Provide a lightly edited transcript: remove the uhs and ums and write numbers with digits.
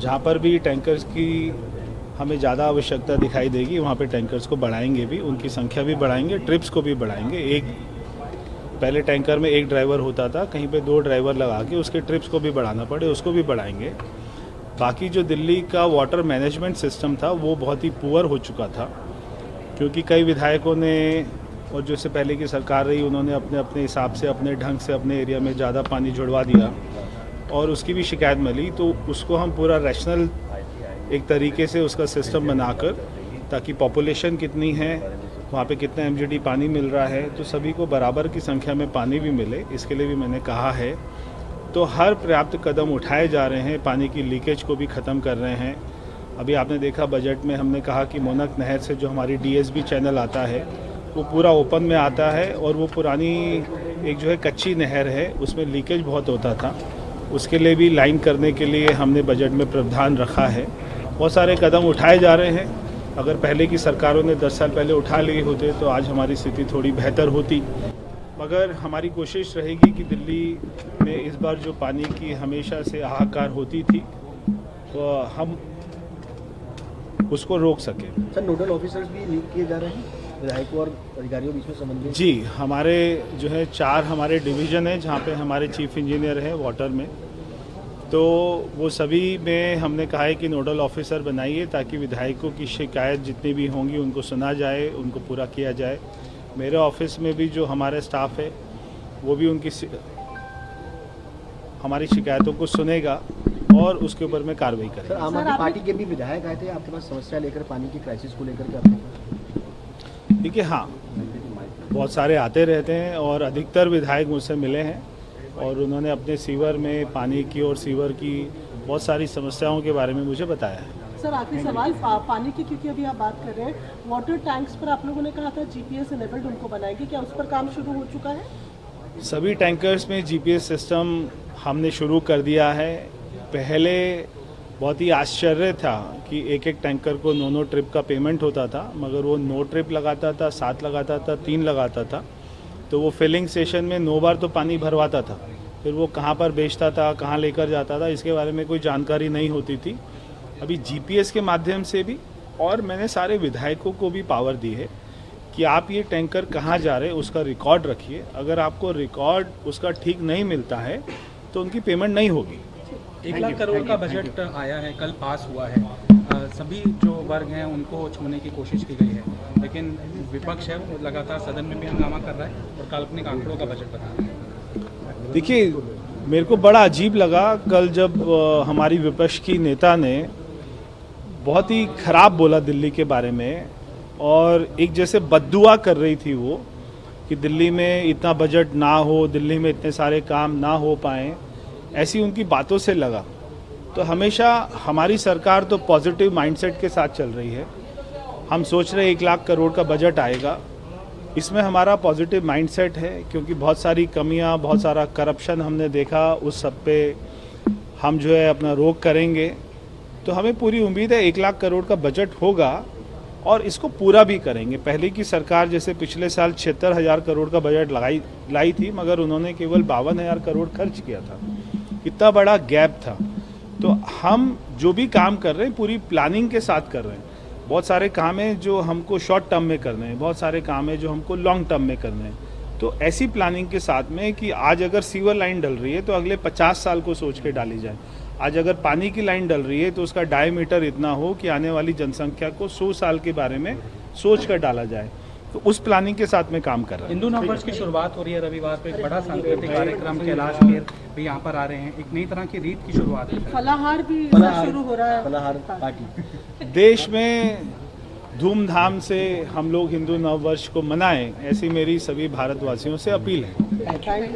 जहाँ पर भी टैंकर्स की हमें ज़्यादा आवश्यकता दिखाई देगी वहाँ पे टैंकर्स को बढ़ाएंगे भी, उनकी संख्या भी बढ़ाएंगे, ट्रिप्स को भी बढ़ाएंगे। पहले टैंकर में एक ड्राइवर होता था, कहीं पे 2 ड्राइवर लगा के उसके ट्रिप्स को भी बढ़ाना पड़े, उसको भी बढ़ाएंगे। बाकी जो दिल्ली का वाटर मैनेजमेंट सिस्टम था वो बहुत ही पुअर हो चुका था, क्योंकि कई विधायकों ने और जो से पहले की सरकार रही उन्होंने अपने अपने हिसाब से अपने ढंग से अपने एरिया में ज़्यादा पानी जुड़वा दिया और उसकी भी शिकायत मिली। तो उसको हम पूरा रैशनल एक तरीके से उसका सिस्टम बनाकर, ताकि पॉपुलेशन कितनी है, वहाँ पे कितना एमजीडी पानी मिल रहा है, तो सभी को बराबर की संख्या में पानी भी मिले, इसके लिए भी मैंने कहा है। तो हर पर्याप्त कदम उठाए जा रहे हैं, पानी की लीकेज को भी ख़त्म कर रहे हैं। अभी आपने देखा बजट में हमने कहा कि मोनक नहर से जो हमारी डीएसबी चैनल आता है वो पूरा ओपन में आता है, और वो पुरानी एक जो है कच्ची नहर है उसमें लीकेज बहुत होता था, उसके लिए भी लाइन करने के लिए हमने बजट में प्रावधान रखा है। बहुत सारे कदम उठाए जा रहे हैं। अगर पहले की सरकारों ने 10 साल पहले उठा लिए होते तो आज हमारी स्थिति थोड़ी बेहतर होती, मगर हमारी कोशिश रहेगी कि दिल्ली में इस बार जो पानी की हमेशा से हाहाकार होती थी तो हम उसको रोक सकें। सर, नोडल ऑफिसर्स भी नियुक्त किए जा रहे हैं विधायकों और अधिकारियों बीच में समन्वय? जी, हमारे जो है 4 हमारे डिवीज़न है जहाँ पे हमारे चीफ इंजीनियर हैं वाटर में, तो वो सभी में हमने कहा है कि नोडल ऑफिसर बनाइए ताकि विधायकों की शिकायत जितनी भी होंगी उनको सुना जाए, उनको पूरा किया जाए। मेरे ऑफिस में भी जो हमारे स्टाफ है वो भी हमारी शिकायतों को सुनेगा और उसके ऊपर में कार्रवाई करेगा। सर, आम आदमी पार्टी के भी विधायक आए थे आपके पास समस्या लेकर, पानी की क्राइसिस को लेकर के आपके पास? देखिए, हाँ, बहुत सारे आते रहते हैं और अधिकतर विधायक मुझसे मिले हैं और उन्होंने अपने सीवर में पानी की और सीवर की बहुत सारी समस्याओं के बारे में मुझे बताया है। सर, आखिरी सवाल पानी की, क्योंकि अभी आप बात कर रहे हैं वाटर टैंक्स पर, आप लोगों ने कहा था जीपीएस इनेबल्ड उनको बनाएंगे, क्या उस पर काम शुरू हो चुका है? सभी टैंकर्स में जीपीएस सिस्टम हमने शुरू कर दिया है। पहले बहुत ही आश्चर्य था कि एक टैंकर को 9 ट्रिप का पेमेंट होता था, मगर वो 9 ट्रिप लगाता था, 7 लगाता था, 3 लगाता था, तो वो फिलिंग स्टेशन में 9 बार तो पानी भरवाता था, फिर वो कहाँ पर बेचता था, कहाँ लेकर जाता था, इसके बारे में कोई जानकारी नहीं होती थी। अभी जीपीएस के माध्यम से भी, और मैंने सारे विधायकों को भी पावर दी है कि आप ये टैंकर कहाँ जा रहे हैं उसका रिकॉर्ड रखिए। अगर आपको रिकॉर्ड उसका ठीक नहीं मिलता है तो उनकी पेमेंट नहीं होगी। 1 लाख करोड़ का बजट आया है, कल पास हुआ है। सभी जो वर्ग हैं उनको छूने की कोशिश की गई है, लेकिन विपक्ष है वो लगातार सदन में भी हंगामा कर रहा है और काल्पनिक आंकड़ों का बजट बता रहा है। देखिए, मेरे को बड़ा अजीब लगा कल जब हमारी विपक्ष की नेता ने बहुत ही खराब बोला दिल्ली के बारे में, और एक जैसे बद्दुआ कर रही थी वो कि दिल्ली में इतना बजट ना हो, दिल्ली में इतने सारे काम ना हो पाएँ, ऐसी उनकी बातों से लगा। तो हमेशा हमारी सरकार तो पॉजिटिव माइंडसेट के साथ चल रही है। हम सोच रहे 1 लाख करोड़ का बजट आएगा, इसमें हमारा पॉजिटिव माइंडसेट है, क्योंकि बहुत सारी कमियां, बहुत सारा करप्शन हमने देखा, उस सब पे हम जो है अपना रोक करेंगे। तो हमें पूरी उम्मीद है 1 लाख करोड़ का बजट होगा और इसको पूरा भी करेंगे। पहले की सरकार जैसे पिछले साल 76,000 करोड़ का बजट लाई थी, मगर उन्होंने केवल 52,000 करोड़ खर्च किया था। इतना बड़ा गैप था। तो हम जो भी काम कर रहे हैं पूरी प्लानिंग के साथ कर रहे हैं। बहुत सारे काम हैं जो हमको शॉर्ट टर्म में करने हैं, बहुत सारे काम हैं जो हमको लॉन्ग टर्म में करने हैं। तो ऐसी प्लानिंग के साथ में कि आज अगर सीवर लाइन डल रही है तो अगले 50 साल को सोच के डाली जाए। आज अगर पानी की लाइन डल रही है तो उसका डायमीटर इतना हो कि आने वाली जनसंख्या को 100 साल के बारे में सोच कर डाला जाए। तो उस प्लानिंग के साथ में काम कर रहे हैं। हिंदू नववर्ष की शुरुआत हो रही है, रविवार को एक बड़ा सांस्कृतिक कार्यक्रम कैलाश खेर भी यहाँ पर आ रहे हैं, एक नई तरह की रीत की शुरुआत है। फलाहार भी शुरू हो रहा है, फलाहार पार्टी देश में धूमधाम से हम लोग हिंदू नववर्ष को मनाएं, ऐसी मेरी सभी भारतवासियों से अपील है।